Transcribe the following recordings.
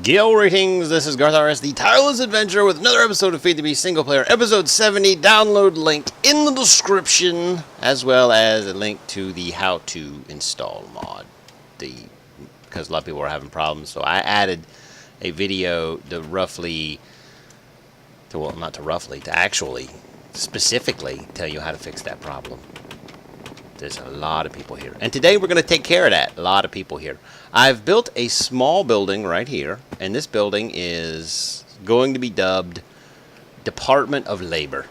Gale ratings, this is garthrs, the tireless adventure with another episode of FTB Single Player, episode 70. Download link in the description, as well as a link to the how to install mod. Because a lot of people are having problems, so I added a video to actually specifically tell you how to fix that problem. There's a lot of people here. And today we're going to take care of that. A lot of people here. I've built a small building right here. And this building is going to be dubbed Department of Labor.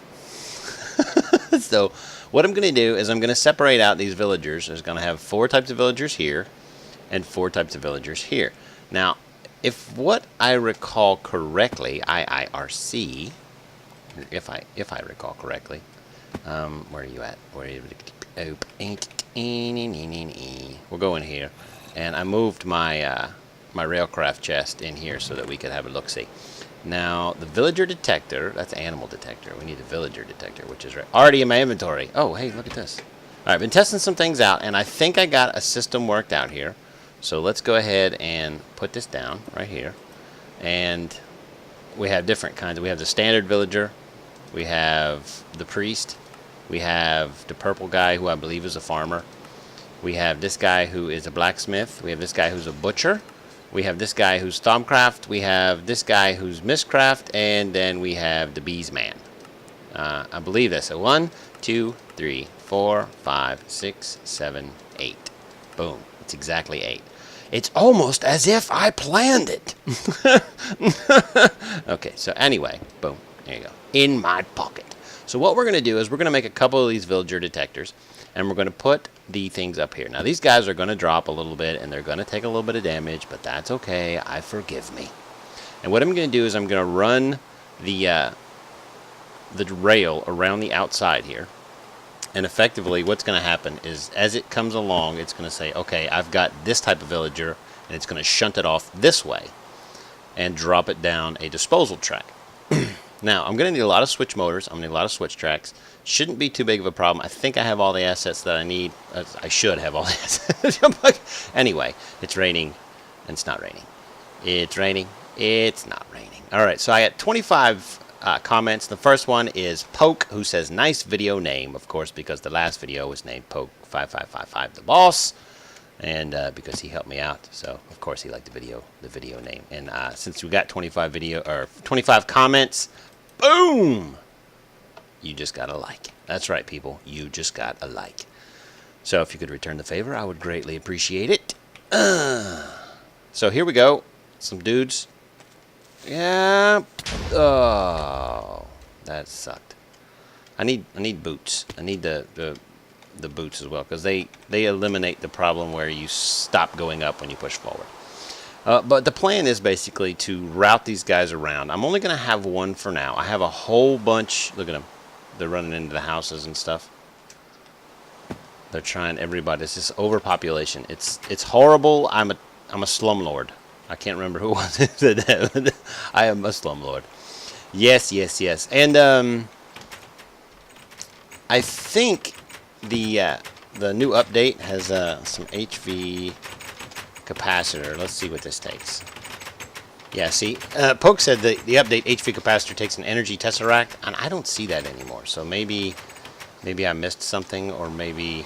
So what I'm going to do is I'm going to separate out these villagers. There's going to have 4 types of villagers here and 4 types of villagers here. Now, if what I recall correctly, IIRC, if I recall correctly, where are you at? Where are you? We'll go in here, and I moved my my railcraft chest in here so that we could have a look-see. Now the villager detector, that's animal detector. We need a villager detector, which is already in my inventory. Oh, hey, look at this. All right, I've been testing some things out, and I think I got a system worked out here. So let's go ahead and put this down right here. And we have different kinds. We have the standard villager. We have the priest. We have the purple guy, who I believe is a farmer. We have this guy who is a blacksmith. We have this guy who's a butcher. We have this guy who's Thaumcraft. We have this guy who's Mistcraft. And then we have the bees man. I believe that's a 1, 2, 3, 4, 5, 6, 7, 8. Boom. It's exactly 8. It's almost as if I planned it. Okay, so anyway, boom. There you go. In my pocket. So what we're going to do is we're going to make a couple of these villager detectors, and we're going to put the things up here. Now, these guys are going to drop a little bit, and they're going to take a little bit of damage, but that's okay. I forgive me. And what I'm going to do is I'm going to run the rail around the outside here. And effectively, what's going to happen is as it comes along, it's going to say, okay, I've got this type of villager, and it's going to shunt it off this way and drop it down a disposal track. Now, I'm going to need a lot of switch motors. I'm going to need a lot of switch tracks. Shouldn't be too big of a problem. I think I have all the assets that I need. I should have all the assets. Anyway, it's raining, and it's not raining. It's raining. It's not raining. All right, so I got 25 comments. The first one is Poke, who says, nice video name, of course, because the last video was named Poke5555 the Boss, and because he helped me out, so of course he liked the video name. And since we got 25 comments, boom! You just got a like. That's right, people. You just got a like. So if you could return the favor, I would greatly appreciate it. So here we go. Some dudes. Yeah. Oh, that sucked. I need boots. I need the boots as well, because they eliminate the problem where you stop going up when you push forward. But the plan is basically to route these guys around. I'm only going to have one for now. I have a whole bunch. Look at them. They're running into the houses and stuff. They're trying everybody. It's just overpopulation. It's horrible. I'm a slumlord. I can't remember who it was who said that. I am a slumlord. Yes. And I think the new update has some HV capacitor. Let's see what this takes. Yeah, see, Poke said the update HV capacitor takes an energy tesseract, and I don't see that anymore. So maybe I missed something, or maybe,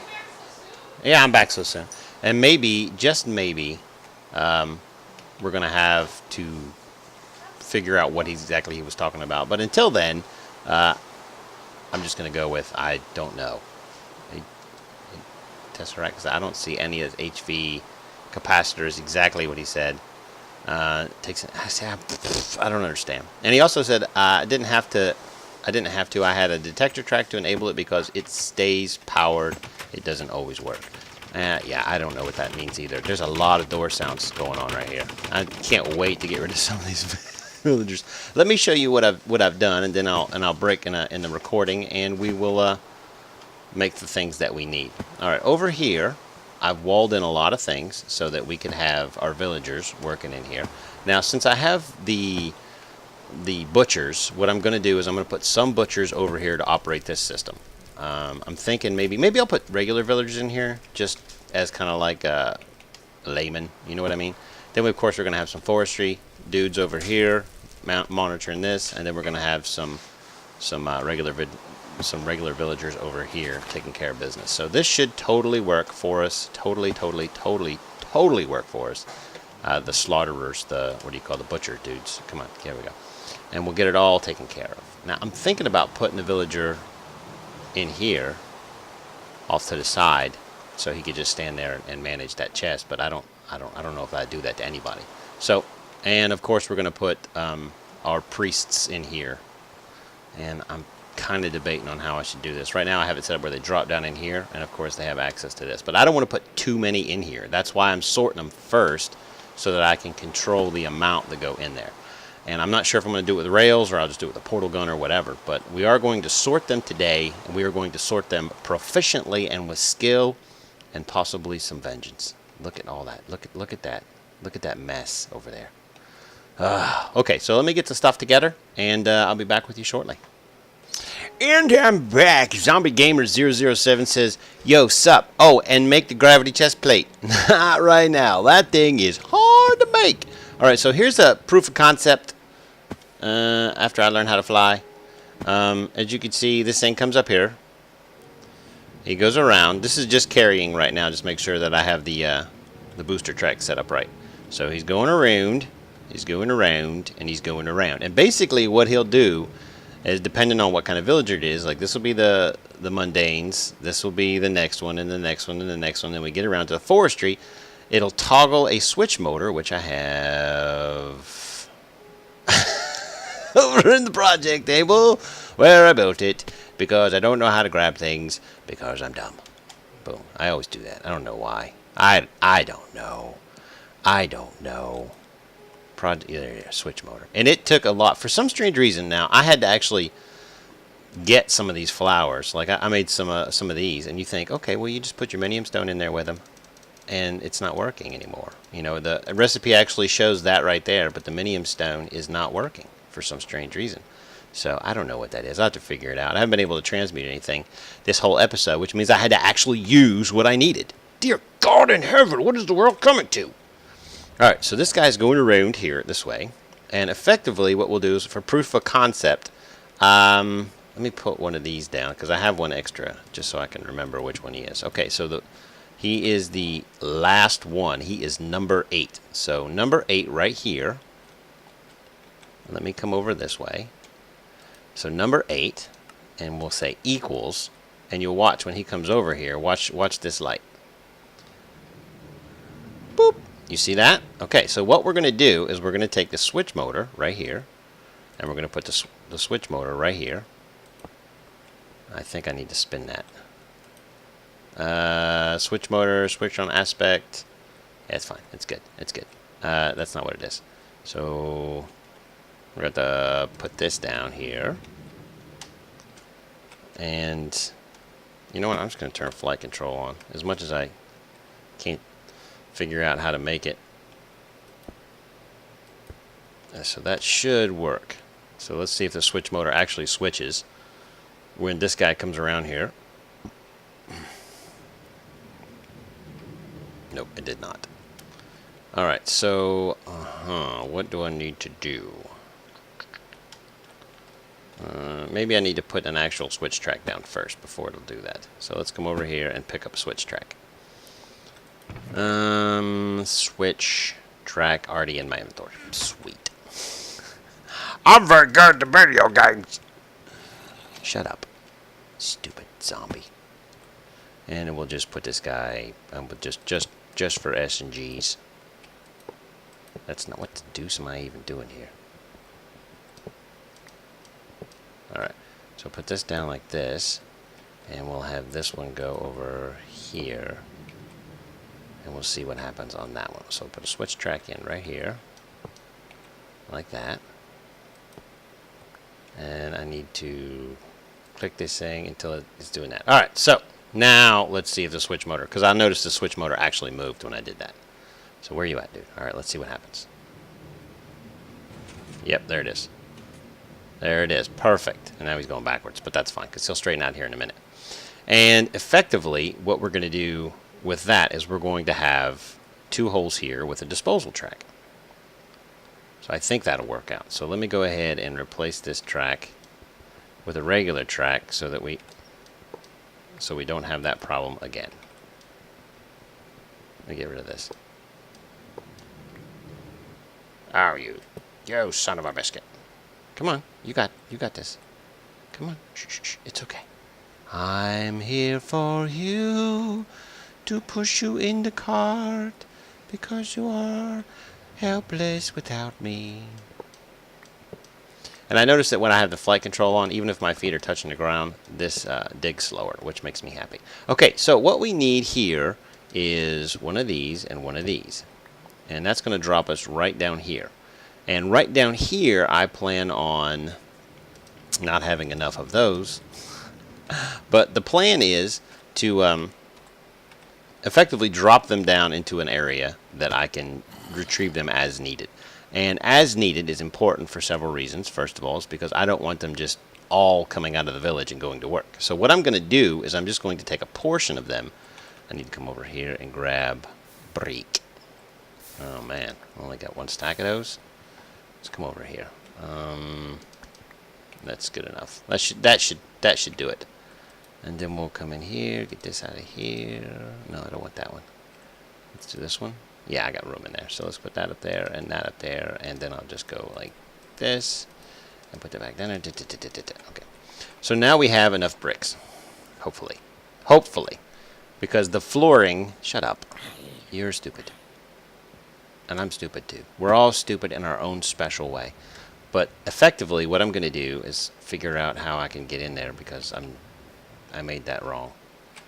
yeah, I'm back so soon, and maybe, just maybe, we're gonna have to figure out what exactly he was talking about. But until then, I'm just gonna go with I don't know. Tesseract, because I don't see any of the HV capacitors exactly what he said. Takes. I don't understand. And he also said I didn't have to. I had a detector track to enable it because it stays powered. It doesn't always work. Yeah, I don't know what that means either. There's a lot of door sounds going on right here. I can't wait to get rid of some of these villagers. Let me show you what I've done, and then I'll break in the recording, and we will make the things that we need. All right, over here, I've walled in a lot of things so that we can have our villagers working in here. Now, since I have the butchers, what I'm going to do is I'm going to put some butchers over here to operate this system. I'm thinking maybe I'll put regular villagers in here just as kind of like a layman, you know what I mean? Then, of course, we're going to have some forestry, dudes over here monitoring this, and then we're going to have some regular villagers over here taking care of business. So this should totally work for us. Totally work for us. The slaughterers, the butcher dudes. Come on, here we go. And we'll get it all taken care of. Now I'm thinking about putting a villager in here, off to the side, so he could just stand there and manage that chest. But I don't know if I'd do that to anybody. So, and of course we're going to put our priests in here. And I'm kind of debating on how I should do this. Right now I have it set up where they drop down in here, and of course they have access to this. But I don't want to put too many in here. That's why I'm sorting them first, so that I can control the amount that go in there. And I'm not sure if I'm going to do it with rails or I'll just do it with a portal gun or whatever. But we are going to sort them today, and we are going to sort them proficiently and with skill and possibly some vengeance. Look at all that. Look at that. Look at that mess over there. Okay, so let me get the stuff together, and I'll be back with you shortly. And I'm back. Zombie Gamer 007 says, "Yo, sup? Oh, and make the gravity chest plate." Not right now. That thing is hard to make. All right, so here's a proof of concept. After I learn how to fly, as you can see, this thing comes up here. He goes around. This is just carrying right now. Just make sure that I have the booster track set up right. So he's going around. He's going around, and he's going around. And basically, what he'll do is, depending on what kind of villager it is, like this will be the mundanes, this will be the next one, and the next one, and the next one. Then we get around to the forestry. It'll toggle a switch motor, which I have over in the project table where I built it, because I don't know how to grab things, because I'm dumb. Boom. I always do that. I don't know why. I don't know. I don't know. Switch motor. And it took a lot. For some strange reason now, I had to actually get some of these flowers. Like I made some of these, and you think, okay, well, you just put your minium stone in there with them, and it's not working anymore. You know, the recipe actually shows that right there, but the minium stone is not working for some strange reason. So I don't know what that is. I'll have to figure it out. I haven't been able to transmute anything this whole episode, which means I had to actually use what I needed. Dear God in heaven, what is the world coming to? Alright, so this guy's going around here this way, and effectively what we'll do is, for proof of concept, let me put one of these down, because I have one extra, just so I can remember which one he is. Okay, so he is the last one. He is number 8. So number 8 right here. Let me come over this way. So number 8, and we'll say equals, and you'll watch when he comes over here, watch this light. Boop. You see that? Okay, so what we're going to do is we're going to take the switch motor right here, and we're going to put the switch motor right here. I think I need to spin that. Switch motor, switch on aspect. Yeah, it's fine. It's good. It's good. That's not what it is. So we're going to put this down here. And you know what? I'm just going to turn flight control on. As much as I can't figure out how to make it. So that should work. So let's see if the switch motor actually switches when this guy comes around here. Nope, it did not. Alright, so what do I need to do? Maybe I need to put an actual switch track down first before it'll do that. So let's come over here and pick up a switch track. Switch track already in my inventory. Sweet. I'm very good at video games. Shut up, stupid zombie. And we'll just put this guy just for S and G's. That's not what the deuce am I even doing here. Alright, so put this down like this, and we'll have this one go over here, and we'll see what happens on that one. So put a switch track in right here, like that, and I need to click this thing until it's doing that. Alright, so now let's see if the switch motor, because I noticed the switch motor actually moved when I did that. So where are you at, dude? Alright, let's see what happens. Yep, there it is. There it is. Perfect. And now he's going backwards, but that's fine because he'll straighten out here in a minute. And effectively, what we're going to do with that is we're going to have 2 holes here with a disposal track. So I think that'll work out. So let me go ahead and replace this track with a regular track so that we don't have that problem again. Let me get rid of this. Oh, you son of a biscuit. Come on, you got this. Come on, shh, it's okay. I'm here for you to push you in the cart because you are helpless without me. And I notice that when I have the flight control on, even if my feet are touching the ground, this digs slower, which makes me happy. Okay, so what we need here is one of these and one of these. And that's going to drop us right down here. And right down here, I plan on not having enough of those. But the plan is to effectively drop them down into an area that I can retrieve them as needed. And as needed is important for several reasons. First of all, is because I don't want them just all coming out of the village and going to work. So what I'm going to do is I'm just going to take a portion of them. I need to come over here and grab brick. Oh man, I only got one stack of those. Let's come over here. That's good enough. That should do it. And then we'll come in here, get this out of here. No, I don't want that one. Let's do this one. Yeah, I got room in there. So let's put that up there and that up there, and then I'll just go like this and put that back down there. Okay. So now we have enough bricks. Hopefully. Hopefully. Because the flooring, shut up. You're stupid. And I'm stupid too. We're all stupid in our own special way. But effectively, what I'm going to do is figure out how I can get in there because I made that wrong.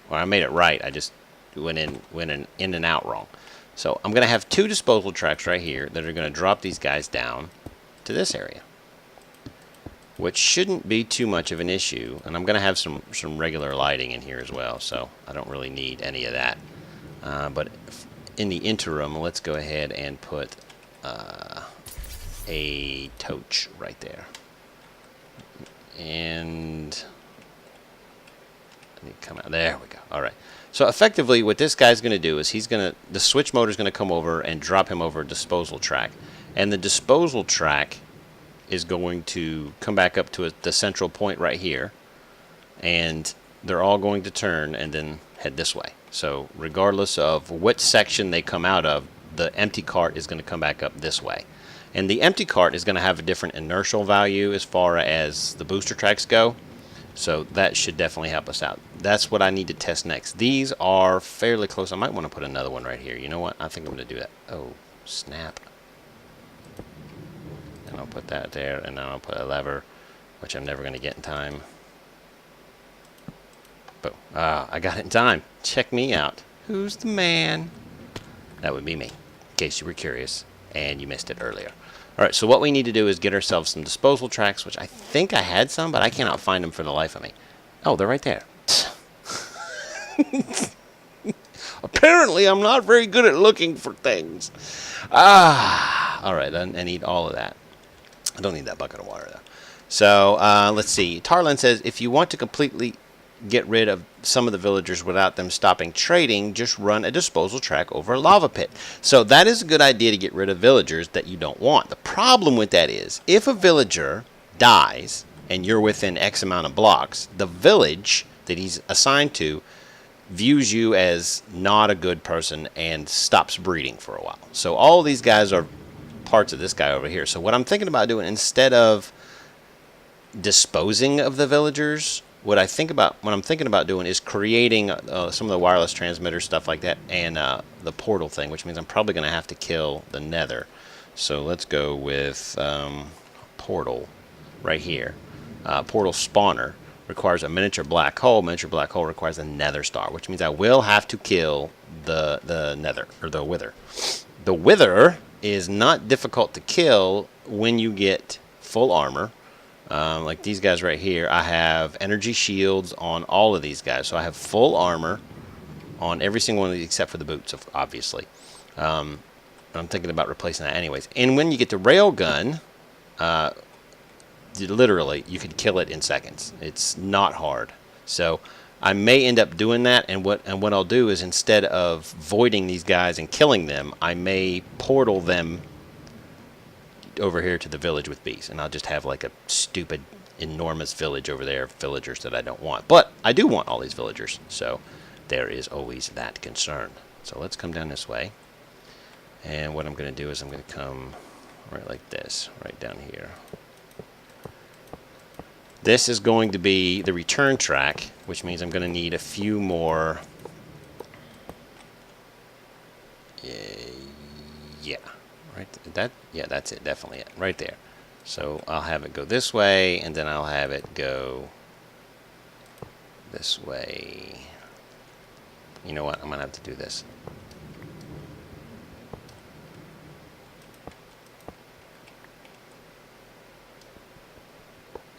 Or I made it right. I just went in and out wrong. So I'm going to have two disposal tracks right here that are going to drop these guys down to this area, which shouldn't be too much of an issue. And I'm going to have some regular lighting in here as well, so I don't really need any of that. But in the interim, let's go ahead and put a torch right there. And I need to come out. There we go. All right. So effectively, what this guy's going to do is the switch motor is going to come over and drop him over a disposal track. And the disposal track is going to come back up to the central point right here. And they're all going to turn and then head this way. So regardless of what section they come out of, the empty cart is going to come back up this way. And the empty cart is going to have a different inertial value as far as the booster tracks go. So that should definitely help us out. That's what I need to test next. These are fairly close. I might want to put another one right here. You know what? I think I'm going to do that. Oh, snap. And I'll put that there, and then I'll put a lever, which I'm never going to get in time. Boom. Ah, I got it in time. Check me out. Who's the man? That would be me, in case you were curious and you missed it earlier. All right, so what we need to do is get ourselves some disposal tracks, which I think I had some, but I cannot find them for the life of me. Oh, they're right there. Apparently, I'm not very good at looking for things. All right, I need all of that. I don't need that bucket of water, though. So, let's see. Tarlin says, if you want to completely get rid of some of the villagers without them stopping trading, just run a disposal track over a lava pit. So that is a good idea to get rid of villagers that you don't want. The problem with that is, if a villager dies and you're within X amount of blocks, the village that he's assigned to views you as not a good person and stops breeding for a while. So all these guys are parts of this guy over here. So what I'm thinking about doing, instead of disposing of the villagers, what I'm thinking about doing is creating some of the wireless transmitter stuff like that, and the portal thing, which means I'm probably going to have to kill the nether. So let's go with portal right here. Portal spawner requires a miniature black hole. Miniature black hole requires a nether star, which means I will have to kill the nether, or the wither. The wither is not difficult to kill when you get full armor. Like these guys right here, I have energy shields on all of these guys. So I have full armor on every single one of these except for the boots, obviously. I'm thinking about replacing that anyways. And when you get the railgun, literally, you can kill it in seconds. It's not hard. So I may end up doing that, and what I'll do is, instead of voiding these guys and killing them, I may portal them. over here to the village with bees, and I'll just have like a stupid, enormous village over there of villagers that I don't want. But I do want all these villagers, so there is always that concern. So let's come down this way. And what I'm going to do is I'm going to come right like this, right down here. This is going to be the return track, which means I'm going to need a few more. Yeah, right. Yeah, that's it. Definitely it. Right there. So I'll have it go this way, and then I'll have it go this way. You know what? I'm going to have to do this.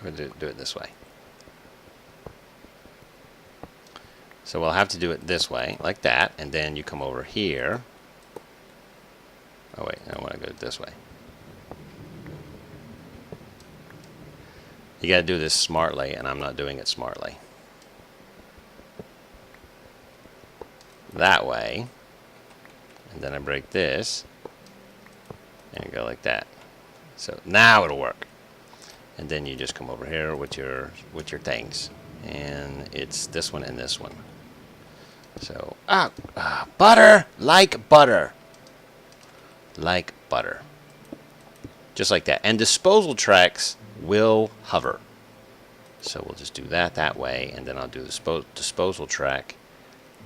I'm going to do it this way. So we'll have to do it this way, like that, and then you come over here. Oh wait, I want to go this way. You got to do this smartly, and I'm not doing it smartly. That way, and then I break this, and go like that. So now it'll work. And then you just come over here with your things, and it's this one and this one. So butter, like butter, just like that. And disposal tracks will hover. So we'll just do that way, and then I'll do the disposal track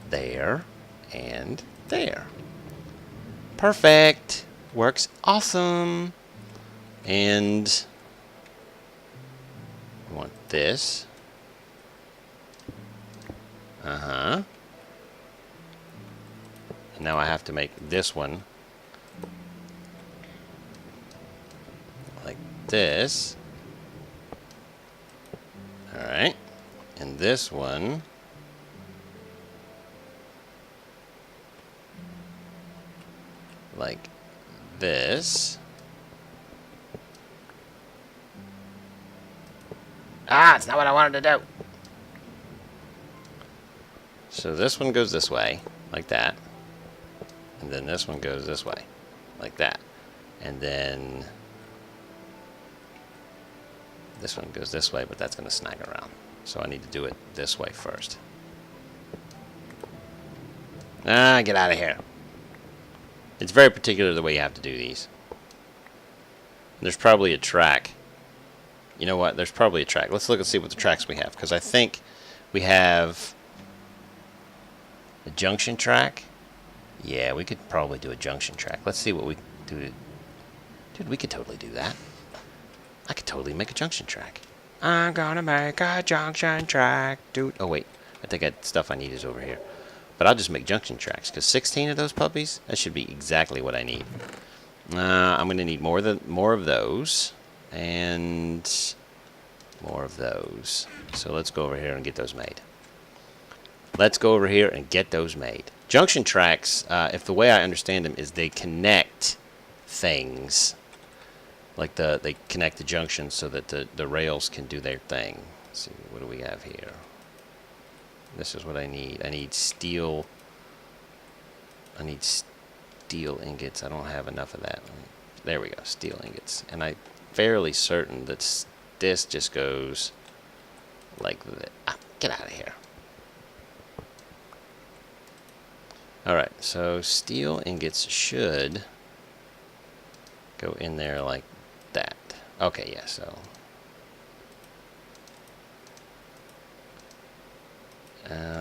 there and there. Perfect. Works awesome. And we want this. And now I have to make this one like this. Alright. And this one like this. It's not what I wanted to do. So this one goes this way, like that. And then this one goes this way, like that. And then this one goes this way, but that's going to snag around. So I need to do it this way first. Get out of here. It's very particular the way you have to do these. There's probably a track. You know what? There's probably a track. Let's look and see what the tracks we have, because I think we have a junction track. Yeah, we could probably do a junction track. Let's see what we do. Dude, we could totally do that. I could totally make a junction track. I'm gonna make a junction track, dude. Oh, wait. I think stuff I need is over here. But I'll just make junction tracks, because 16 of those puppies, that should be exactly what I need. I'm going to need more of those, and more of those. So let's go over here and get those made. Let's go over here and get those made. Junction tracks, if the way I understand them, is they connect things. Like they connect the junctions so that the rails can do their thing. Let's see, what do we have here? This is what I need. I need steel. I need steel ingots. I don't have enough of that. There we go, steel ingots. And I'm fairly certain that this just goes like that. Get out of here. Alright, so steel ingots should go in there like that. Okay, yeah, so.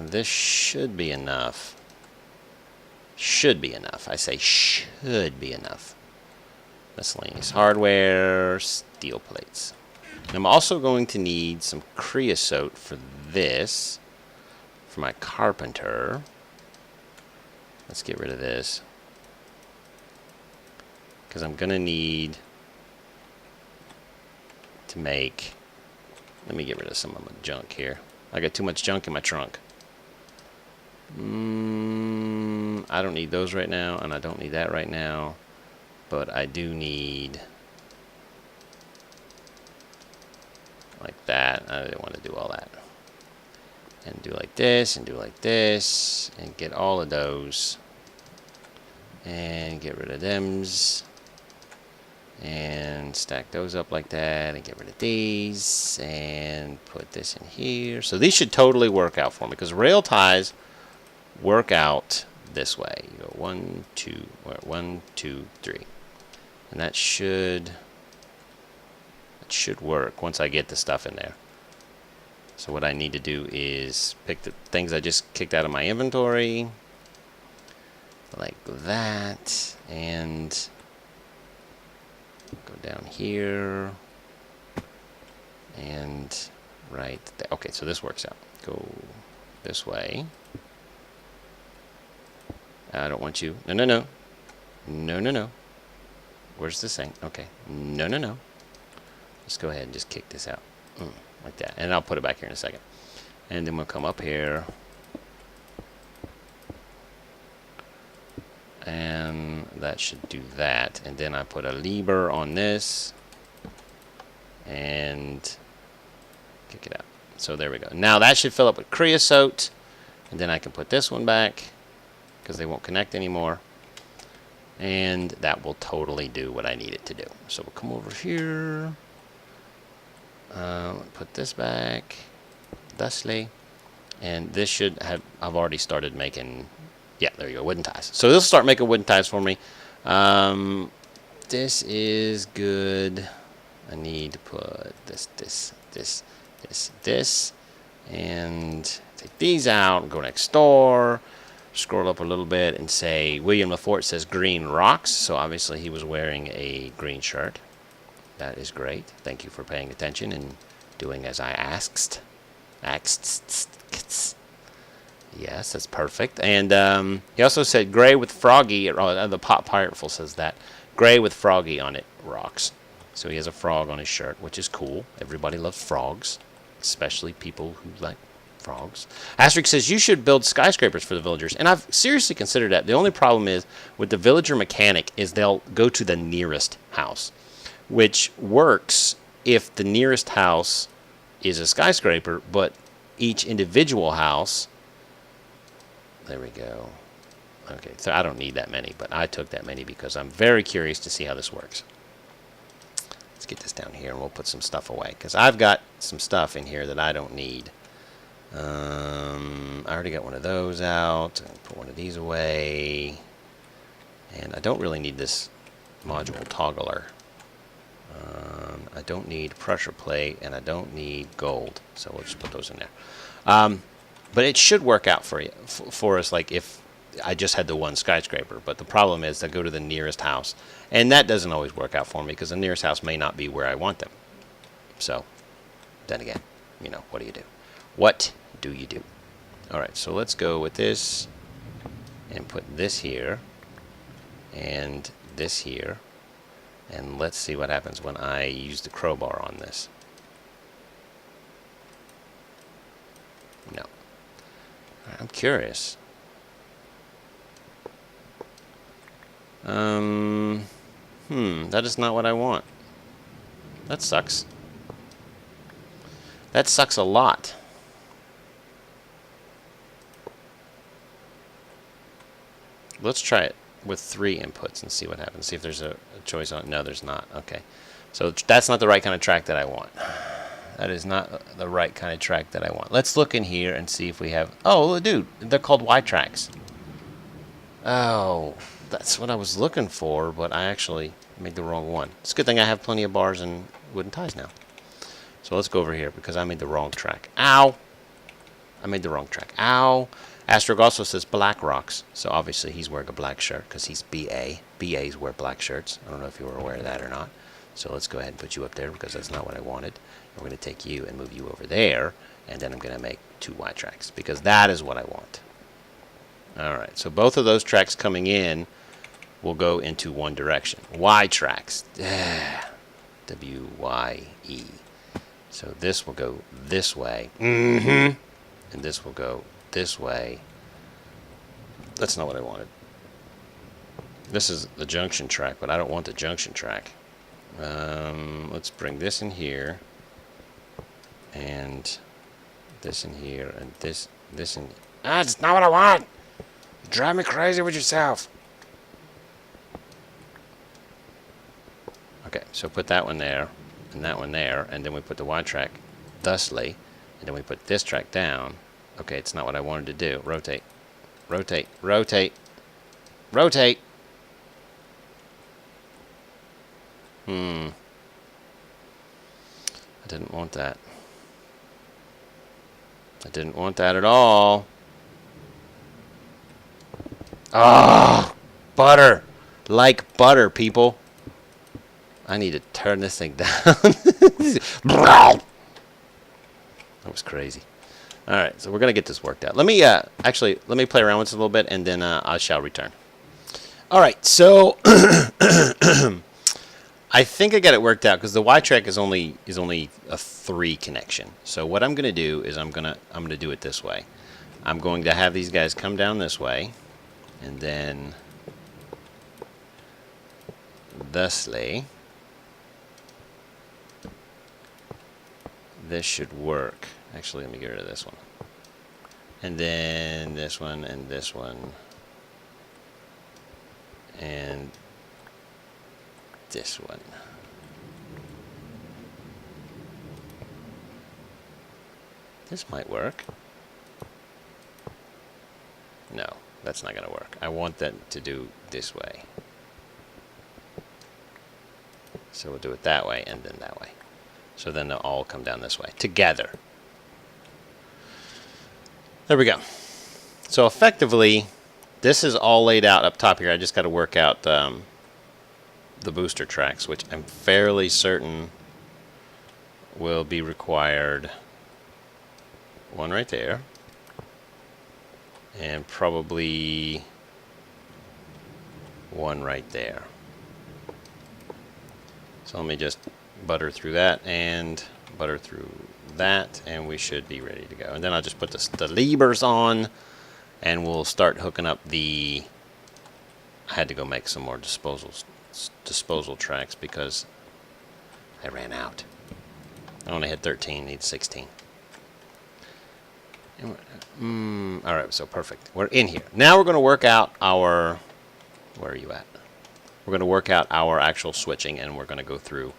This should be enough. Should be enough. I say should be enough. Miscellaneous hardware, steel plates. And I'm also going to need some creosote for this, for my carpenter. Let's get rid of this, because I'm going to need to make, let me get rid of some of my junk here. I got too much junk in my trunk. I don't need those right now, and I don't need that right now, but I do need like that. I didn't want to do all that. And do like this, and do like this, and get all of those, and get rid of thems, And stack those up like that and get rid of these and put this in here. So these should totally work out for me because rail ties work out this way. You go 1, 2, 1, 2, 3. And that should work once I get the stuff in there. So what I need to do is pick the things I just kicked out of my inventory like that and go down here and right there. Okay, so this works out. Go this way. I don't want you. No, no, no. No, no, no. Where's this thing? Okay. No, no, no. Let's go ahead and just kick this out. Like that. And I'll put it back here in a second. And then we'll come up here. And that should do that. And then I put a lever on this. And kick it out. So there we go. Now that should fill up with creosote. And then I can put this one back because they won't connect anymore. And that will totally do what I need it to do. So we'll come over here. Put this back. Thusly. And this should have, I've already started making, yeah, there you go, wooden ties. So this will start making wooden ties for me. This is good. I need to put this, and take these out and go next door. Scroll up a little bit and say William Lafort says green rocks. So obviously he was wearing a green shirt. That is great. Thank you for paying attention and doing as I asked. Yes, that's perfect. And he also said gray with froggy. The Pop Pirateful says that gray with froggy on it rocks. So he has a frog on his shirt, which is cool. Everybody loves frogs, especially people who like frogs. Asterisk says you should build skyscrapers for the villagers, and I've seriously considered that. The only problem is with the villager mechanic is they'll go to the nearest house, which works if the nearest house is a skyscraper, but each individual house, there we go. Okay, so I don't need that many, but I took that many because I'm very curious to see how this works. Let's get this down here and we'll put some stuff away because I've got some stuff in here that I don't need. I already got one of those out. I'll put one of these away. And I don't really need this module toggler. I don't need pressure plate, and I don't need gold. So we'll just put those in there. But it should work out for us, like if I just had the one skyscraper. But the problem is I go to the nearest house, and that doesn't always work out for me because the nearest house may not be where I want them. So then again, you know, what do you do? What do you do? All right, so let's go with this and put this here and this here. And let's see what happens when I use the crowbar on this. No. I'm curious. That is not what I want. That sucks. That sucks a lot. Let's try it with 3 inputs and see what happens. See if there's a choice on it. No, there's not. Okay. So that's not the right kind of track that I want. That is not the right kind of track that I want. Let's look in here and see if we have... Oh, dude, they're called Y tracks. Oh, that's what I was looking for, but I actually made the wrong one. It's a good thing I have plenty of bars and wooden ties now. So let's go over here because I made the wrong track. Ow! I made the wrong track. Ow! Astrog also says black rocks. So obviously he's wearing a black shirt because he's BA. BAs wear black shirts. I don't know if you were aware of that or not. So let's go ahead and put you up there because that's not what I wanted. We're going to take you and move you over there. And then I'm going to make 2 Y tracks because that is what I want. Alright, so both of those tracks coming in will go into one direction. Y tracks. W-Y-E. So this will go this way. And this will go this way. That's not what I wanted. This is the junction track, but I don't want the junction track. Let's bring this in here. And this in here. And this in... Ah, that's not what I want! You drive me crazy with yourself. Okay, So put that one there, and that one there, and then we put the Y track thusly, and then we put this track down. Okay, it's not what I wanted to do. Rotate, rotate, rotate, rotate. I didn't want that. I didn't want that at all. Ah, butter. Like butter, people. I need to turn this thing down. That was crazy. All right, so we're going to get this worked out. Let me actually, let me play around with this a little bit, and then I shall return. All right, so I think I got it worked out because the Y track is only a 3 connection. So what I'm going to do is I'm going to do it this way. I'm going to have these guys come down this way, and then thusly this should work. Actually, let me get rid of this one. And then this one and this one and this one. This might work. No, that's not going to work. I want that to do this way. So we'll do it that way and then that way. So then they'll all come down this way together. There we go. So effectively, this is all laid out up top here. I just got to work out the booster tracks, which I'm fairly certain will be required. One right there. And probably one right there. So let me just butter through that and butter through that, and we should be ready to go. And then I'll just put the levers on, and we'll start hooking up the... I had to go make some more disposal tracks because I ran out. I only had 13, need 16. Alright, so perfect. We're in here. Now we're going to work out our... Where are you at? We're going to work out our actual switching, and we're going to go through,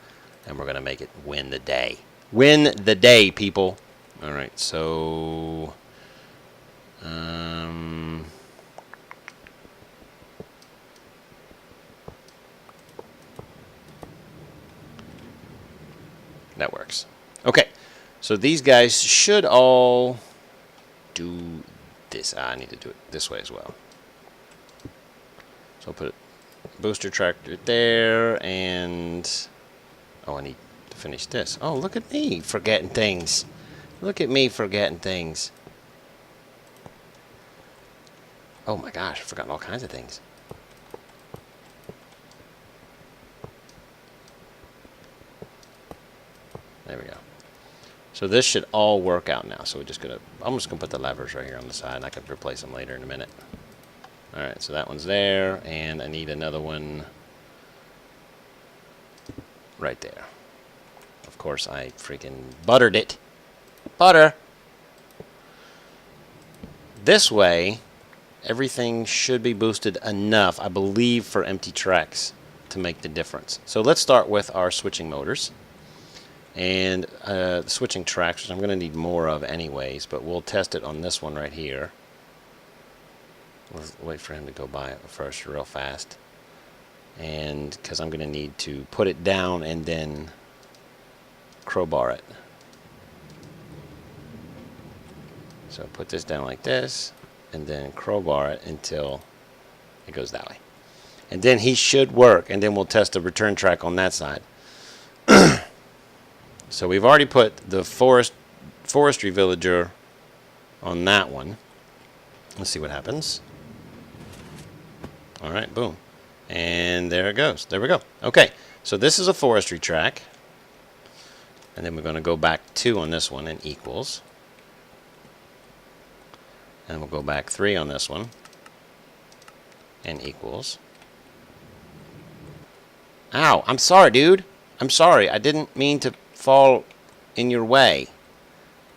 and we're going to make it win the day. Win the day, people. Alright, so... that works. Okay, so these guys should all do this. I need to do it this way as well. So I'll put a booster tractor there, and... Oh, I need to finish this. Oh, look at me forgetting things. Look at me forgetting things. Oh my gosh, I've forgotten all kinds of things. There we go. So this should all work out now. So I'm just gonna put the levers right here on the side, and I can replace them later in a minute. Alright, so that one's there, and I need another one right there. Of course, I freaking buttered it. Butter! This way, everything should be boosted enough, I believe, for empty tracks to make the difference. So let's start with our switching motors. And switching tracks, which I'm going to need more of anyways, but we'll test it on this one right here. Let's wait for him to go by it first real fast. And because I'm going to need to put it down and then crowbar it. So put this down like this and then crowbar it until it goes that way. And then he should work, and then we'll test the return track on that side. So we've already put the forestry villager on that one. Let's see what happens. Alright, boom. And there it goes. There we go. Okay, so this is a forestry track. And then we're going to go back 2 on this one and equals. And we'll go back 3 on this one and equals. Ow, I'm sorry, dude. I'm sorry. I didn't mean to fall in your way.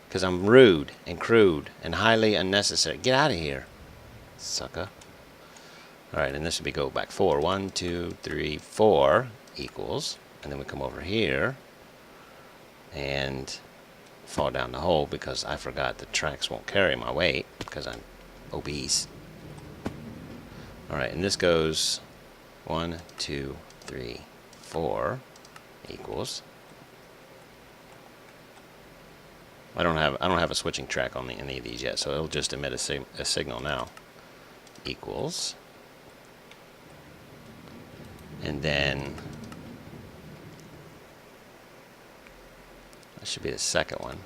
Because I'm rude and crude and highly unnecessary. Get out of here, sucker. Alright, and this would be go back 4. 1, 2, 3, 4 equals. and then we come over here and fall down the hole because I forgot the tracks won't carry my weight because I'm obese. Alright, and this goes 1, 2, 3, 4 equals. I don't have a switching track on any of these yet, so it'll just emit a signal now. Equals. And then that should be the second one.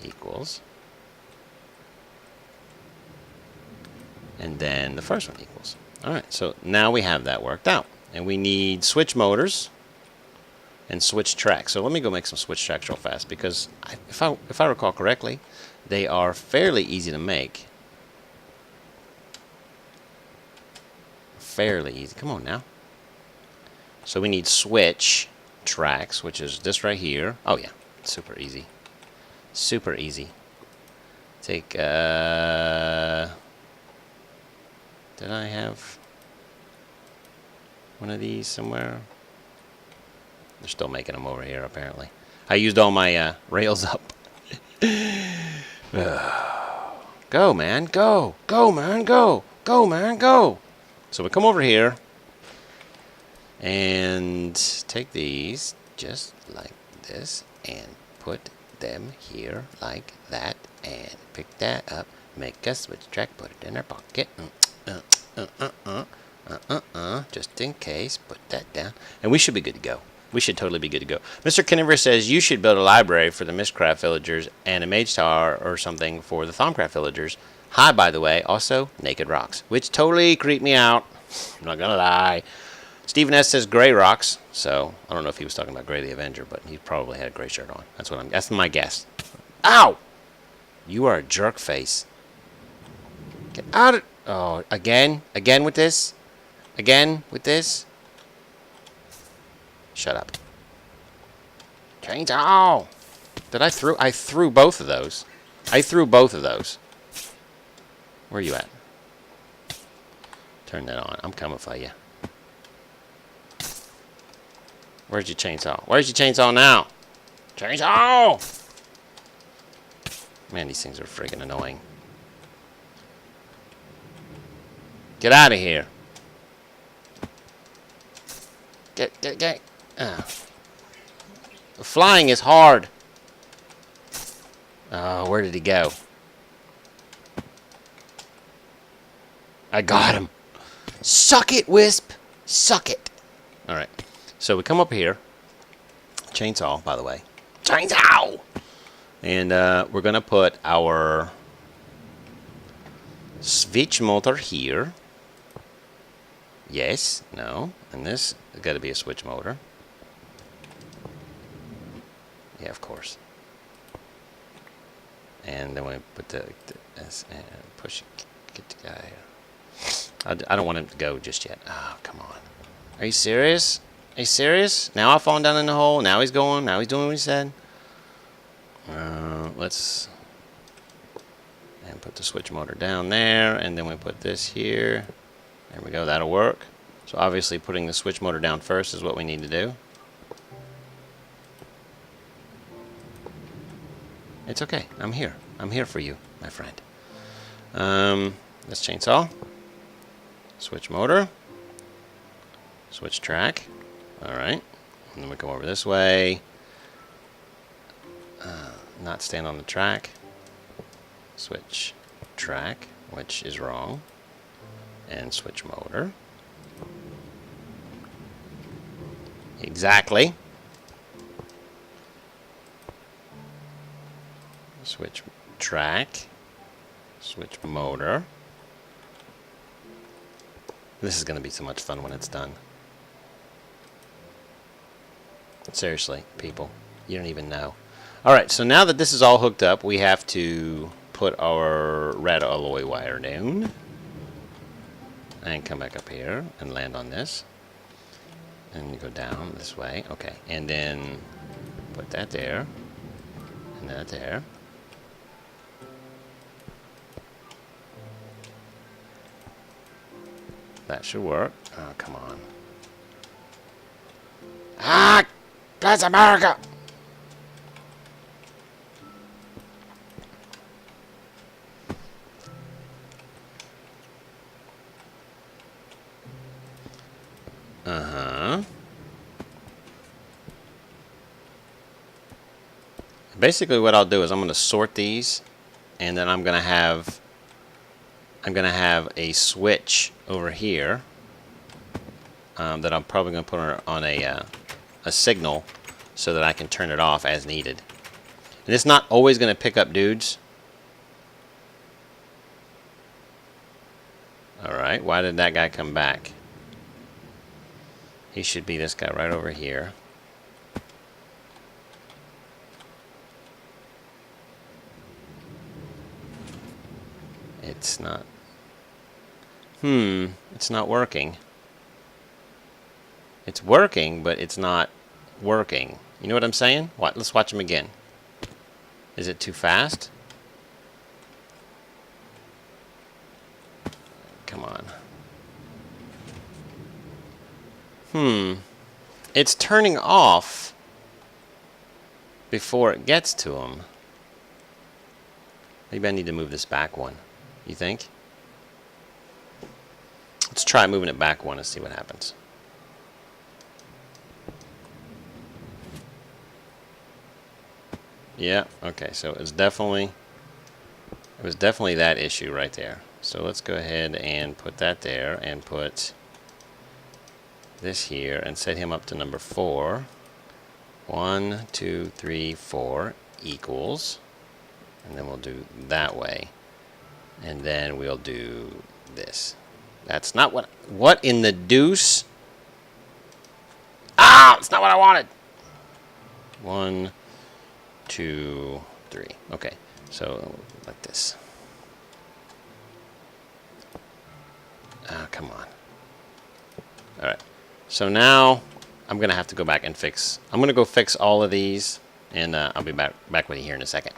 Equals. And then the first one equals. Alright, so now we have that worked out. And we need switch motors and switch tracks. So let me go make some switch tracks real fast because if I recall correctly, they are fairly easy to make. Fairly easy. Come on now. So we need switch tracks, which is this right here. Oh yeah, super easy. Super easy. Take did I have one of these somewhere? They're still making them over here, apparently. I used all my rails up. Go, man, go. Go, man, go. Go, man, go. So we come over here and take these just like this and put them here like that and pick that up, make a switch track, put it in our pocket. Just in case, put that down, and we should be good to go. We should totally be good to go. Mr. Kennever says you should build a library for the Mistcraft villagers and a mage tower or something for the Thaumcraft villagers. Hi, by the way, also Naked Rocks, which totally creeped me out. I'm not gonna lie. Stephen S says Gray Rocks, so I don't know if he was talking about Gray the Avenger, but he probably had a gray shirt on. That's my guess. Ow! You are a jerk face. Get out of. Oh, again with this. Again with this. Shut up. Chainsaw! I threw both of those. I threw both of those. Where are you at? Turn that on. I'm coming for you. Where's your chainsaw? Where's your chainsaw now? Chainsaw! Man, these things are freaking annoying. Get out of here. Get. The flying is hard. Oh, where did he go? I got him. Suck it, Wisp. Suck it. Alright. So we come up here. Chainsaw, by the way. Chainsaw! And we're going to put our switch motor here. Yes. No. And this has got to be a switch motor. Yeah, of course. And then we put the S and push it. Get the guy here. I don't want him to go just yet. Oh, come on. Are you serious? Are you serious? Now I've fallen down in the hole. Now he's going. Now he's doing what he said. Let's and put the switch motor down there, and then we put this here. There we go. That'll work. So obviously putting the switch motor down first is what we need to do. It's okay. I'm here. I'm here for you, my friend. Let's chainsaw. Switch motor. Switch track. Alright. And then we go over this way. Not stand on the track. Switch track, which is wrong. And switch motor. Exactly. Switch track. Switch motor. This is going to be so much fun when it's done. Seriously, people. You don't even know. Alright, so now that this is all hooked up, we have to put our red alloy wire down. And come back up here and land on this. And you go down this way. Okay, and then put that there. And that there. That should work. Oh, come on. Ah, that's America. Uh-huh. Basically what I'll do is I'm going to sort these, and then I'm going to have a switch over here that I'm probably going to put on a signal so that I can turn it off as needed. And it's not always going to pick up dudes. Alright, why did that guy come back? He should be this guy right over here. It's not. It's not working. It's working, but it's not working. You know what I'm saying? What? Let's watch him again. Is it too fast? Come on. It's turning off before it gets to him. Maybe I need to move this back one. You think? Let's try moving it back one and see what happens. Yeah, okay, so it was definitely that issue right there. So let's go ahead and put that there and put this here and set him up to number 4. 1, 2, 3, 4 equals. And then we'll do that way. And then we'll do this. That's not what in the deuce? Ah, it's not what I wanted. 1, 2, 3. Okay, so like this. Ah, come on. All right. So now I'm gonna have to go back and fix. I'm gonna go fix all of these, and I'll be back with you here in a second.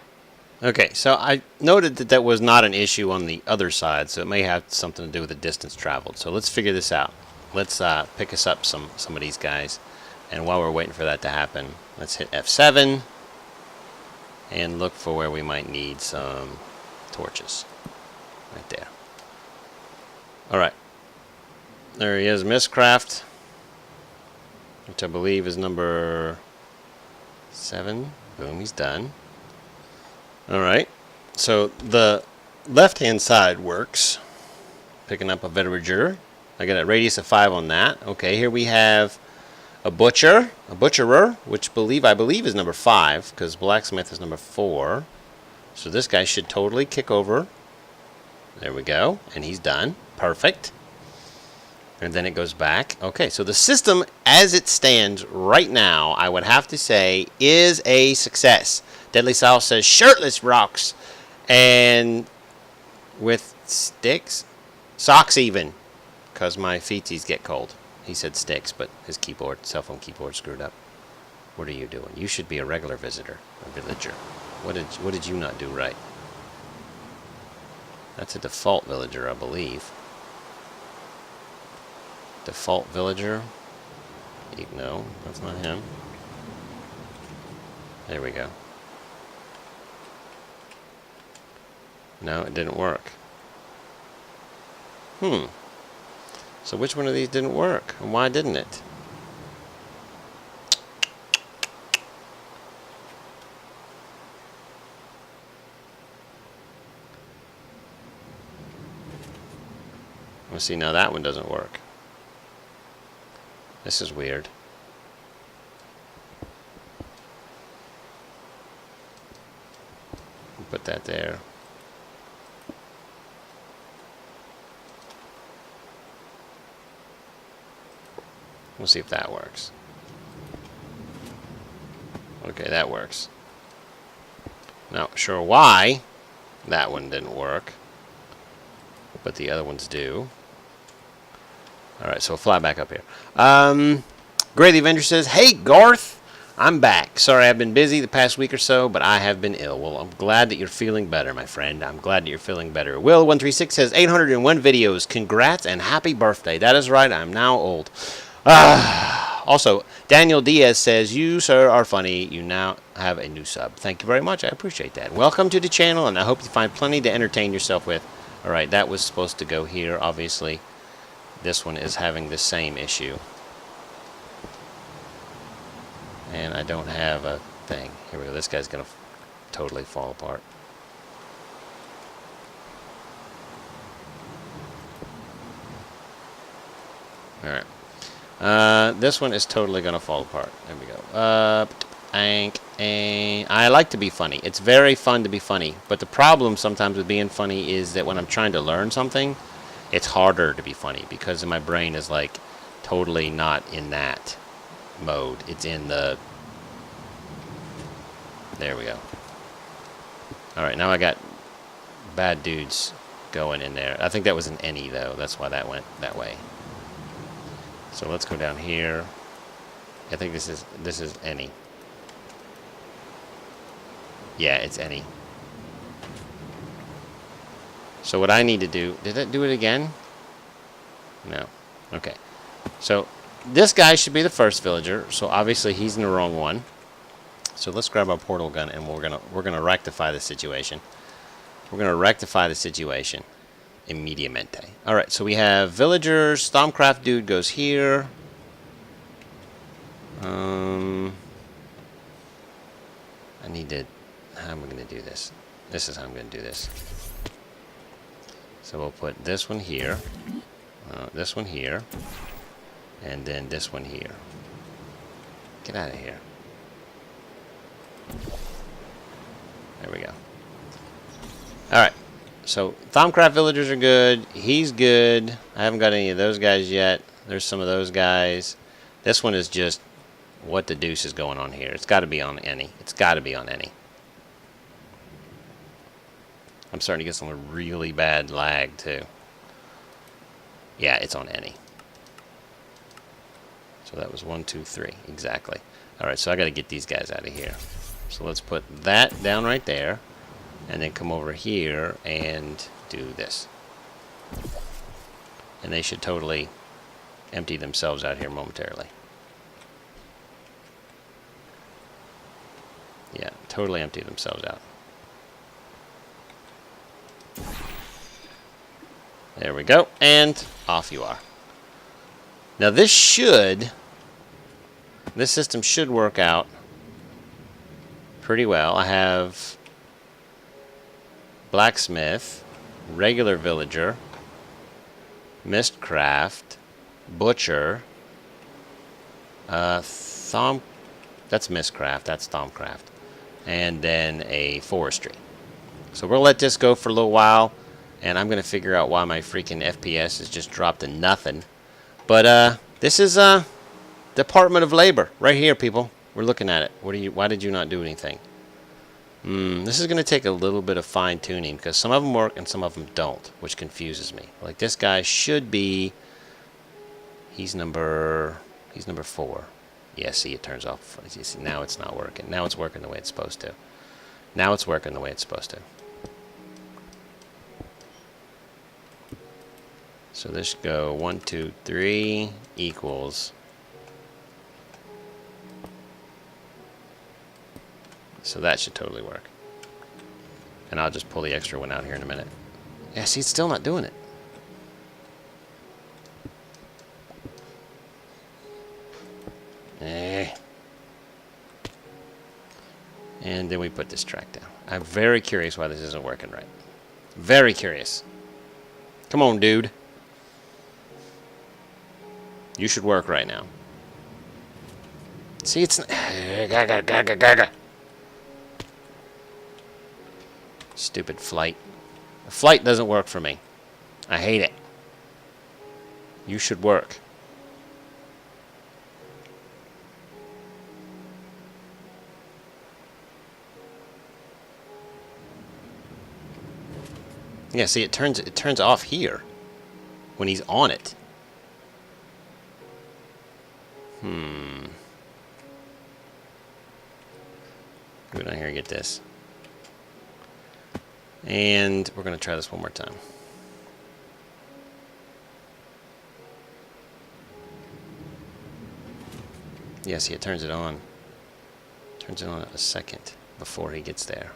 Okay, so I noted that that was not an issue on the other side, so it may have something to do with the distance traveled. So let's figure this out. Let's pick us up some of these guys, and while we're waiting for that to happen, let's hit F7 and look for where we might need some torches. Right there. All right. There he is, Mistcraft, which I believe is number 7. Boom, he's done. Alright, so the left-hand side works. Picking up a villager. I got a radius of 5 on that. Okay, here we have a butcherer, which I believe is number 5, because blacksmith is number 4. So this guy should totally kick over. There we go, and he's done. Perfect. And then it goes back. Okay, so the system as it stands right now, I would have to say, is a success. Deadly South says shirtless rocks and with sticks, socks even, because my feeties get cold. He said sticks, but his cell phone keyboard screwed up. What are you doing? You should be a regular visitor, a villager. What did you not do right? That's a default villager, I believe. Default villager. No, that's not him. There we go. No, it didn't work. So which one of these didn't work? And why didn't it? Let's see, now that one doesn't work. This is weird. Put that there. We'll see if that works. Okay, that works. Not sure why that one didn't work, but the other ones do. Alright, so we'll fly back up here. Gray the Avenger says, "Hey Garth, I'm back. Sorry I've been busy the past week or so, but I have been ill." Well, I'm glad that you're feeling better, my friend. I'm glad that you're feeling better. Will136 says, 801 videos. Congrats and happy birthday. That is right, I'm now old. Also, Daniel Diaz says, "You, sir, are funny. You now have a new sub." Thank you very much. I appreciate that. Welcome to the channel, and I hope you find plenty to entertain yourself with. All right, that was supposed to go here, obviously. This one is having the same issue. And I don't have a thing. Here we go. This guy's going to totally fall apart. Alright. This one is totally going to fall apart. There we go. I like to be funny. It's very fun to be funny. But the problem sometimes with being funny is that when I'm trying to learn something, it's harder to be funny because my brain is like totally not in that mode. It's in the... There we go. Alright, now I got bad dudes going in there. I think that was an any though. That's why that went that way. So let's go down here. I think this is any. Yeah, it's any. So what I need to do, did that do it again? No. Okay. So this guy should be the first villager, so obviously he's in the wrong one. So let's grab our portal gun and we're gonna rectify the situation. We're gonna rectify the situation immediatamente. Alright, so we have villagers. Stormcraft dude goes here. I need to... How am I going to do this? This is how I'm going to do this. So we'll put this one here. This one here. And then this one here. Get out of here. There we go. Alright. So, Thaumcraft villagers are good. He's good. I haven't got any of those guys yet. There's some of those guys. This one is just, what the deuce is going on here? It's got to be on any. It's got to be on any. I'm starting to get some really bad lag, too. Yeah, it's on any. So that was 1, 2, 3. Exactly. Alright, so I got to get these guys out of here. So let's put that down right there. And then come over here and do this. And they should totally empty themselves out here momentarily. Yeah, totally empty themselves out. There we go. And off you are. Now this system should work out pretty well. I have blacksmith, regular villager, mistcraft, butcher, that's mistcraft, that's Thaumcraft, and then a forestry. So we'll let this go for a little while, and I'm going to figure out why my freaking FPS has just dropped to nothing. But this is Department of Labor right here, people. We're looking at it. Why did you not do anything? This is going to take a little bit of fine-tuning because some of them work and some of them don't, which confuses me. Like this guy should be... He's number 4. Yeah, see, it turns off. You see, now it's not working. Now it's working the way it's supposed to. Now it's working the way it's supposed to. So this should go 1, 2, 3 equals... So that should totally work. And I'll just pull the extra one out here in a minute. Yeah, see, it's still not doing it. And then we put this track down. I'm very curious why this isn't working right. Very curious. Come on, dude. You should work right now. See, it's... Stupid flight. The flight doesn't work for me. I hate it. You should work. Yeah, see, it turns off here when he's on it. Go down here and get this. And we're going to try this one more time. Yeah, see, it turns it on. Turns it on a second before he gets there.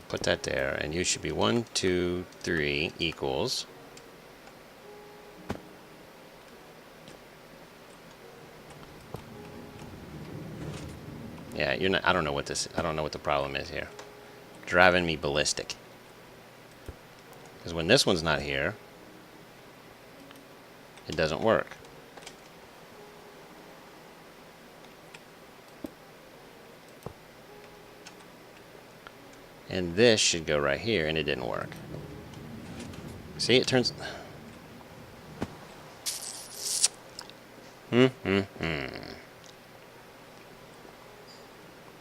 Put that there, and you should be 1, 2, 3 equals. Yeah, you're not. I don't know what this. I don't know what the problem is here. Driving me ballistic. Because when this one's not here, it doesn't work. And this should go right here, and it didn't work. See, it turns...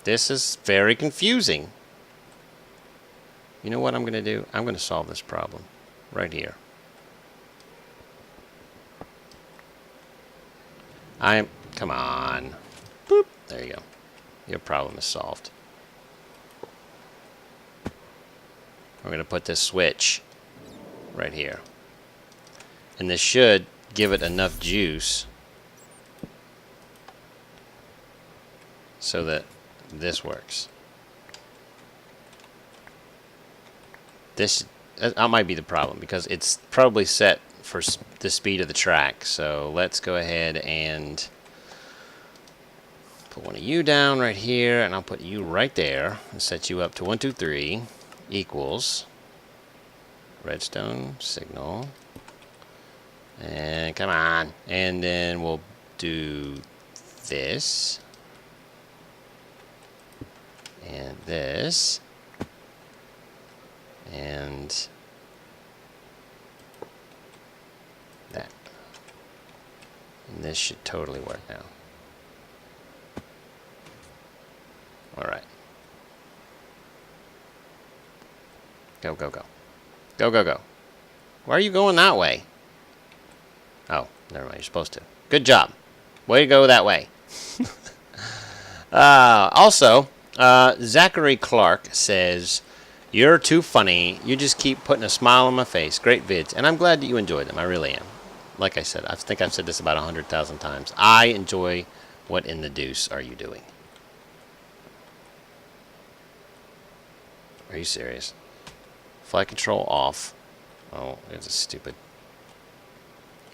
This is very confusing. You know what I'm going to do? I'm going to solve this problem right here. Come on. Boop. There you go. Your problem is solved. We're going to put this switch right here. And this should give it enough juice so that this works. That might be the problem because it's probably set for the speed of the track. So let's go ahead and put one of you down right here, and I'll put you right there and set you up to 1, 2, 3 equals redstone signal. And come on. And then we'll do this. And this. And that. And this should totally work now. Alright. Go, go, go. Go, go, go. Why are you going that way? Oh, never mind. You're supposed to. Good job. Way to go that way. Also, Zachary Clark says, "You're too funny. You just keep putting a smile on my face. Great vids." And I'm glad that you enjoyed them. I really am. Like I said, I think I've said this about 100,000 times. I enjoy What in the Deuce Are You Doing? Are you serious? Flight control off. Oh, it's a stupid.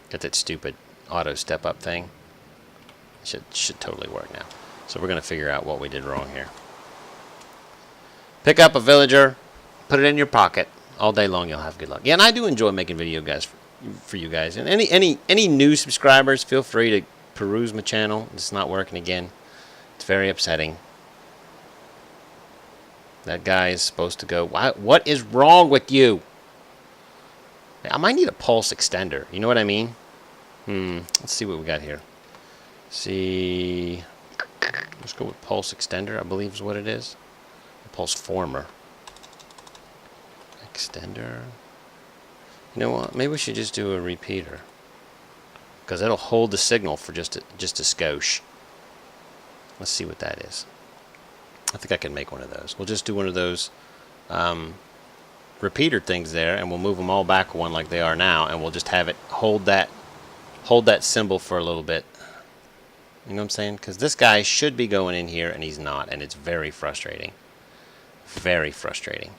Got that stupid auto step up thing. Should totally work now. So we're going to figure out what we did wrong here. Pick up a villager, put it in your pocket. All day long you'll have good luck. Yeah, and I do enjoy making video guys for you guys. And any new subscribers, feel free to peruse my channel. It's not working again. It's very upsetting. That guy is supposed to go. What is wrong with you? I might need a pulse extender. You know what I mean? Let's see what we got here. See. Let's go with pulse extender, I believe is what it is. Pulse former. Extender. You know what? Maybe we should just do a repeater. Because it'll hold the signal for just a skosh. Let's see what that is. I think I can make one of those. We'll just do one of those repeater things there, and we'll move them all back one like they are now, and we'll just have it hold that symbol for a little bit. You know what I'm saying? Because this guy should be going in here, and he's not, and it's very frustrating. Very frustrating.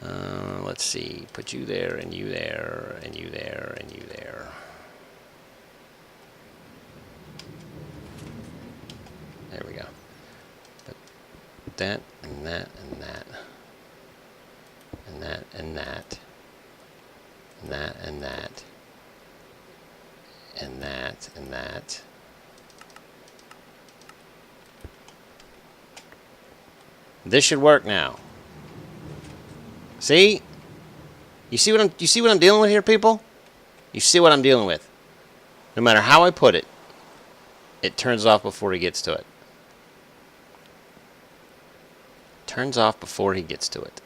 Let's see. Put you there, and you there, and you there, and you there. There we go. Put that, and that, and that. And that, and that. And that, and that. And that, and that. This should work now. See? You see what I'm dealing with here, people? You see what I'm dealing with? No matter how I put it, it turns off before he gets to it. Turns off before he gets to it.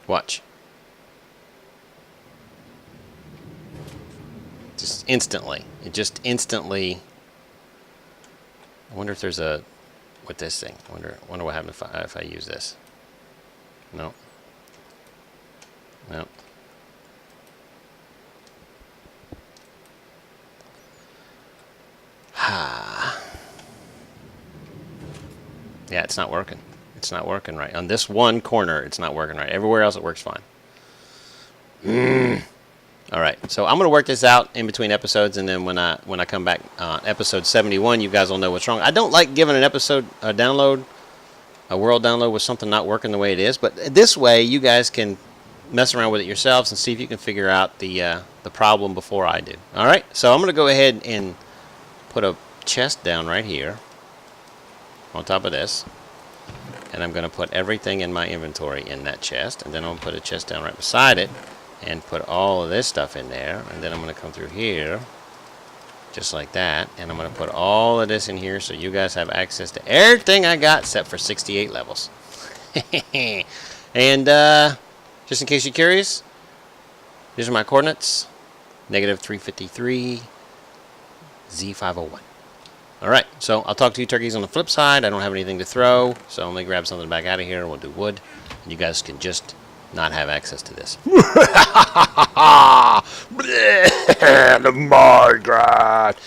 Watch. Just instantly. It just instantly. I wonder if there's a with this thing. I wonder what happens if I use this. No. Nope. Yeah, it's not working. It's not working right. On this one corner, it's not working right. Everywhere else, it works fine. All right, so I'm going to work this out in between episodes, and then when I come back on episode 71, you guys will know what's wrong. I don't like giving an episode download, a world download with something not working the way it is, but this way you guys can mess around with it yourselves and see if you can figure out the problem before I do. All right, so I'm going to go ahead and put a chest down right here on top of this, and I'm going to put everything in my inventory in that chest, and then I'm going to put a chest down right beside it and put all of this stuff in there, and then I'm going to come through here just like that, and I'm going to put all of this in here so you guys have access to everything I got except for 68 levels. And just in case you're curious, these are my coordinates: -353, Z501. Alright, so I'll talk to you turkeys on the flip side. I don't have anything to throw, so let me grab something back out of here and we'll do wood. And you guys can just not have access to this. The Minecraft!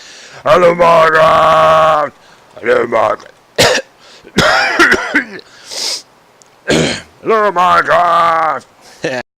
Hello, Minecraft! Hello, Minecraft! Hello, Minecraft!